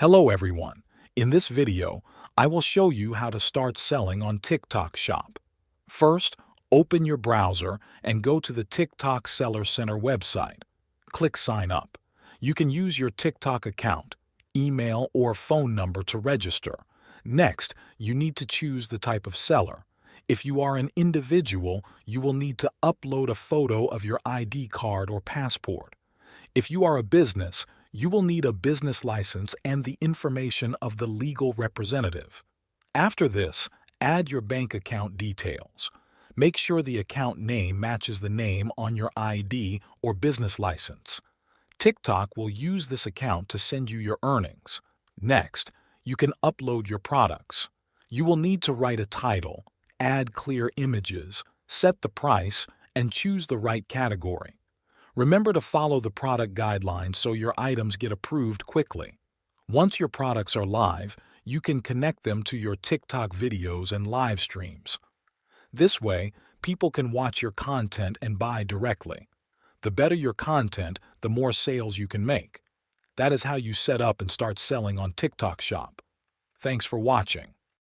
Hello everyone. In this video, I will show you how to start selling on TikTok Shop. First, open your browser and go to the TikTok Seller Center website. Click Sign Up. You can use your TikTok account, email, or phone number to register. Next, you need to choose the type of seller. If you are an individual, you will need to upload a photo of your ID card or passport. If you are a business, you will need a business license and the information of the legal representative. After this, add your bank account details. Make sure the account name matches the name on your ID or business license. TikTok will use this account to send you your earnings. Next, you can upload your products. You will need to write a title, add clear images, set the price, and choose the right category. Remember to follow the product guidelines so your items get approved quickly. Once your products are live, you can connect them to your TikTok videos and live streams. This way, people can watch your content and buy directly. The better your content, the more sales you can make. That is how you set up and start selling on TikTok Shop. Thanks for watching.